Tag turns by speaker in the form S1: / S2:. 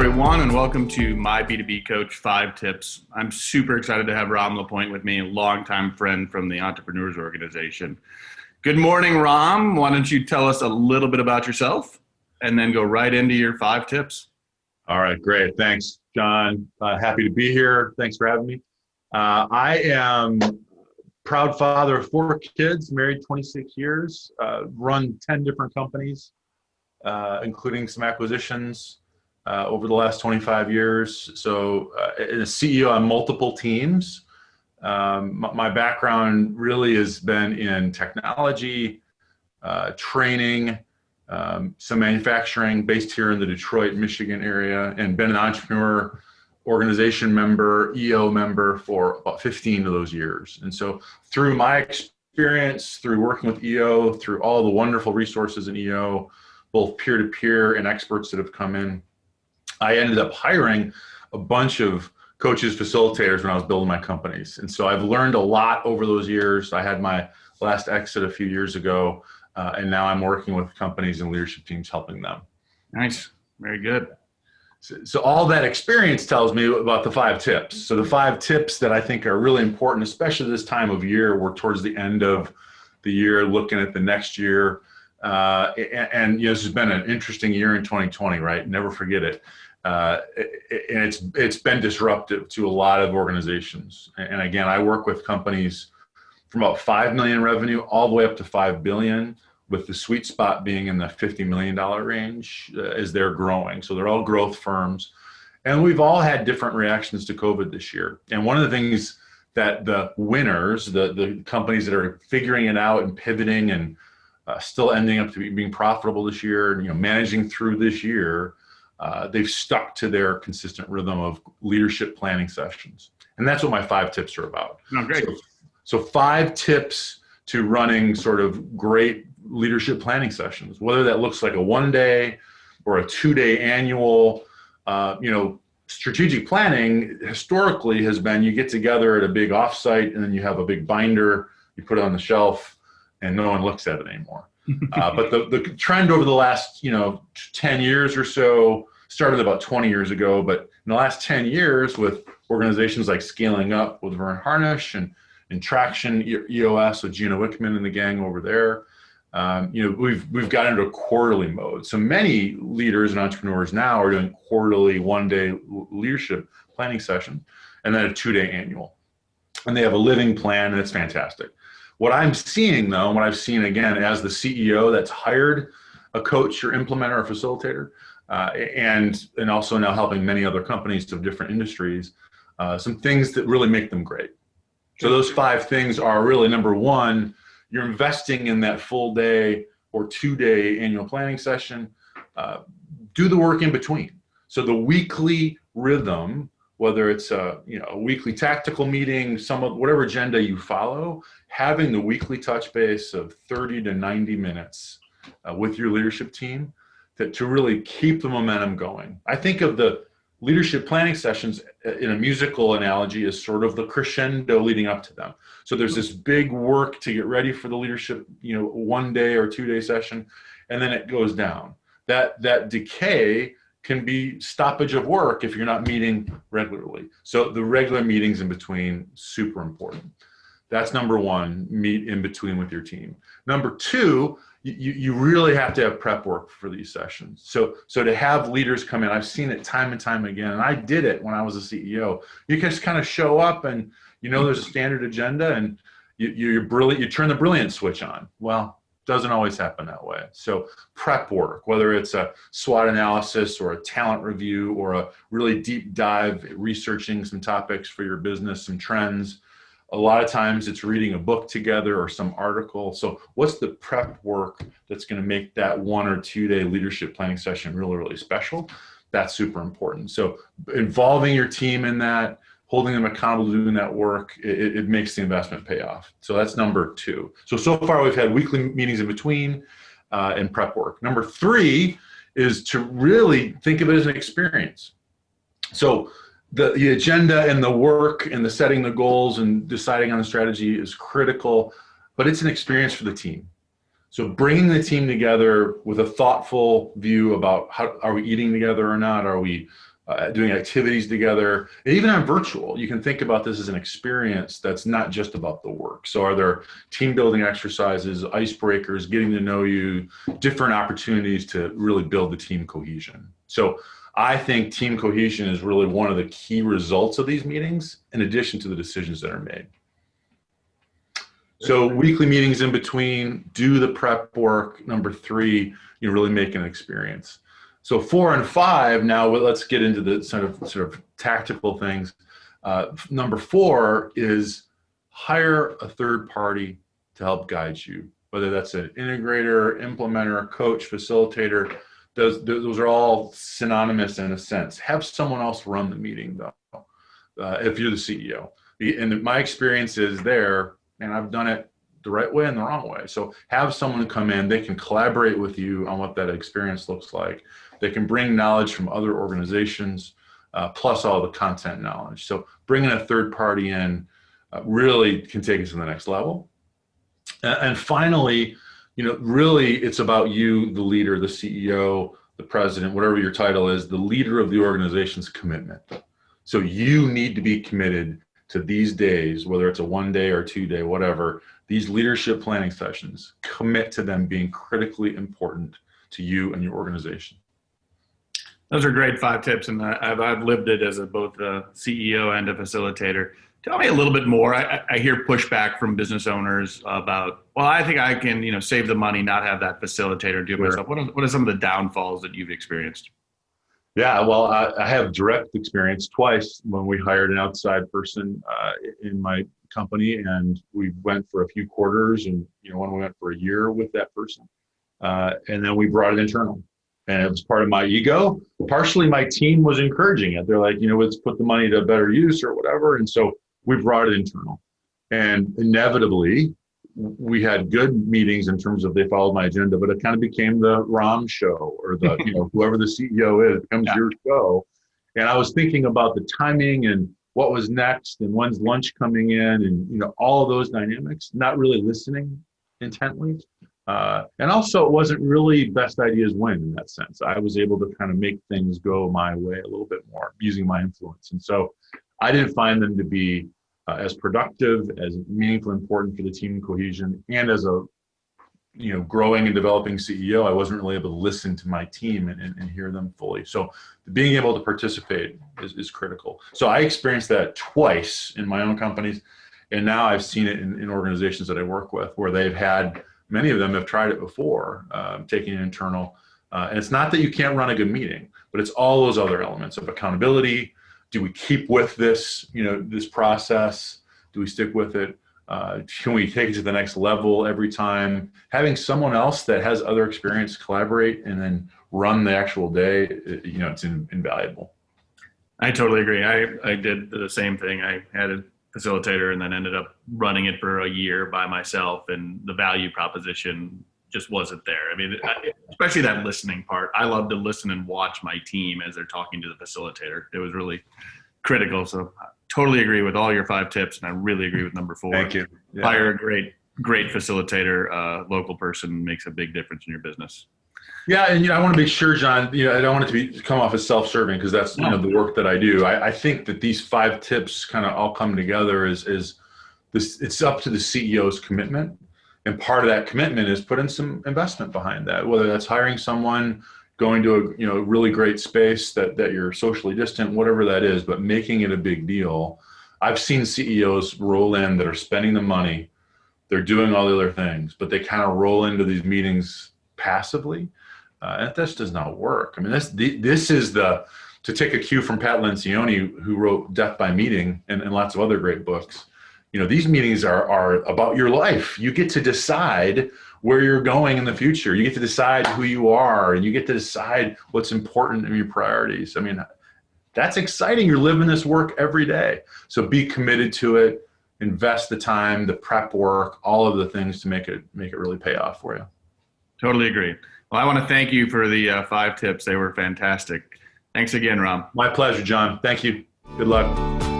S1: everyone, and welcome to My B2B Coach 5 Tips. I'm super excited to have Rom Lapointe with me, a longtime friend from the Entrepreneurs Organization. Good morning, Rom. Why don't you tell us a little bit about yourself and then go right into your 5 tips?
S2: All right, great. Thanks, John. Happy to be here. Thanks for having me. I am proud father of 4 kids, married 26 years, run 10 different companies, including some acquisitions over the last 25 years. So as a CEO on multiple teams. My background really has been in technology, training, some manufacturing based here in the Detroit, Michigan area, and been an entrepreneur organization member, EO member for about 15 of those years. And so through my experience, through working with EO, through all the wonderful resources in EO, both peer-to-peer and experts that have come in, I ended up hiring a bunch of coaches, facilitators when I was building my companies. And so I've learned a lot over those years. I had my last exit a few years ago, and now I'm working with companies and leadership teams helping them.
S1: Nice. Very good.
S2: So all that experience tells me about the 5 tips. So the 5 tips that I think are really important, especially this time of year, we're towards the end of the year, looking at the next year. And this has been an interesting year in 2020, right? Never forget it. And it's been disruptive to a lot of organizations. And again, I work with companies from about 5 million revenue all the way up to 5 billion, with the sweet spot being in the $50 million range as they're growing. So they're all growth firms. And we've all had different reactions to COVID this year. And one of the things that the winners, the companies that are figuring it out and pivoting and still ending up to being profitable this year, managing through this year, they've stuck to their consistent rhythm of leadership planning sessions. And that's what my 5 tips are about.
S1: Oh, great.
S2: So 5 tips to running sort of great leadership planning sessions, whether that looks like a 1-day or a 2-day annual. Strategic planning historically has been you get together at a big offsite and then you have a big binder, you put it on the shelf, and no one looks at it anymore. But the trend over the last 10 years or so started about 20 years ago. But in the last 10 years, with organizations like Scaling Up with Vern Harnish and Traction EOS with Gina Wickman and the gang over there, we've got into a quarterly mode. So many leaders and entrepreneurs now are doing quarterly 1-day leadership planning session and then a 2-day annual. And they have a living plan, and it's fantastic. What I'm seeing, though, and what I've seen, again, as the CEO that's hired a coach or implementer or facilitator, and also now helping many other companies of different industries, some things that really make them great. So those 5 things are really, number 1, you're investing in that full day or 2-day annual planning session. Do the work in between. So the weekly rhythm, whether it's a weekly tactical meeting, whatever agenda you follow, having the weekly touch base of 30 to 90 minutes with your leadership team to really keep the momentum going. I think of the leadership planning sessions in a musical analogy as sort of the crescendo leading up to them. So there's this big work to get ready for the leadership, 1-day or 2-day session, and then it goes down. That decay can be stoppage of work if you're not meeting regularly. So the regular meetings in between, super important. That's number 1, meet in between with your team. Number 2, you really have to have prep work for these sessions. So to have leaders come in, I've seen it time and time again, and I did it when I was a CEO. You can just kind of show up and there's a standard agenda and you're brilliant, you turn the brilliant switch on. Well, doesn't always happen that way. So prep work, whether it's a SWOT analysis or a talent review or a really deep dive researching some topics for your business, some trends. A lot of times it's reading a book together or some article. So what's the prep work that's going to make that 1 or 2-day leadership planning session really, really special? That's super important. So involving your team in that, holding them accountable to doing that work, it makes the investment pay off. So that's number 2. So far we've had weekly meetings in between and prep work. Number 3 is to really think of it as an experience. So the agenda and the work and the setting the goals and deciding on the strategy is critical, but it's an experience for the team. So bringing the team together with a thoughtful view about how are we eating together or not? Are we doing activities together, and even on virtual. You can think about this as an experience that's not just about the work. So are there team building exercises, icebreakers, getting to know you, different opportunities to really build the team cohesion? So I think team cohesion is really one of the key results of these meetings, in addition to the decisions that are made. So weekly meetings in between, do the prep work. Number 3, really make an experience. So 4 and 5, now let's get into the sort of tactical things. Number 4 is hire a third party to help guide you, whether that's an integrator, implementer, coach, facilitator. Those are all synonymous in a sense. Have someone else run the meeting, though, if you're the CEO. And my experience is there, and I've done it the right way and the wrong way. So have someone come in, they can collaborate with you on what that experience looks like. They can bring knowledge from other organizations, plus all the content knowledge. So bringing a third party in really can take us to the next level. And finally, really it's about you, the leader, the CEO, the president, whatever your title is, the leader of the organization's commitment. So you need to be committed to these days, whether it's a 1-day or 2-day, whatever, these leadership planning sessions, commit to them being critically important to you and your organization.
S1: Those are great 5 tips, and I've lived it as both a CEO and a facilitator. Tell me a little bit more. I hear pushback from business owners about, well, I think I can, save the money, not have that facilitator do it myself. What are some of the downfalls that you've experienced?
S2: Yeah, well, I have direct experience twice when we hired an outside person in my company, and we went for a few quarters, and when we went for a year with that person, and then we brought it internal. And it was part of my ego. Partially, my team was encouraging it. They're like, let's put the money to better use or whatever. And so we brought it internal. And inevitably, we had good meetings in terms of they followed my agenda, but it kind of became the Rom show, or the, whoever the CEO is, becomes your show. And I was thinking about the timing and what was next and when's lunch coming in and, all of those dynamics, not really listening intently. And also it wasn't really best ideas win in that sense. I was able to kind of make things go my way a little bit more using my influence. And so I didn't find them to be as productive, as meaningful, important for the team cohesion. And as a, growing and developing CEO, I wasn't really able to listen to my team and hear them fully. So being able to participate is critical. So I experienced that twice in my own companies. And now I've seen it in organizations that I work with where they've had, many of them have tried it before, taking it internal. And it's not that you can't run a good meeting, but it's all those other elements of accountability. Do we keep with this, this process? Do we stick with it? Can we take it to the next level every time? Having someone else that has other experience collaborate and then run the actual day, it's invaluable.
S1: I totally agree. I did the same thing. I had a facilitator and then ended up running it for a year by myself, and the value proposition just wasn't there. I mean, especially that listening part. I love to listen and watch my team as they're talking to the facilitator. It was really critical. So I totally agree with all your 5 tips, and I really agree with number 4.
S2: Thank you. Yeah.
S1: Hire a great facilitator, local person makes a big difference in your business.
S2: Yeah, and I want to be sure, John. I don't want it to come off as self-serving, because that's the work that I do. I think that these 5 tips kind of all come together is this. It's up to the CEO's commitment, and part of that commitment is putting some investment behind that. Whether that's hiring someone, going to a really great space that you're socially distant, whatever that is, but making it a big deal. I've seen CEOs roll in that are spending the money, they're doing all the other things, but they kind of roll into these meetings passively. And this does not work. I mean, this is to take a cue from Pat Lencioni, who wrote Death by Meeting and lots of other great books. These meetings are about your life. You get to decide where you're going in the future. You get to decide who you are, and you get to decide what's important in your priorities. I mean, that's exciting. You're living this work every day. So be committed to it, invest the time, the prep work, all of the things to make it really pay off for you.
S1: Totally agree. Well, I want to thank you for the 5 tips. They were fantastic. Thanks again, Rom.
S2: My pleasure, John. Thank you. Good luck.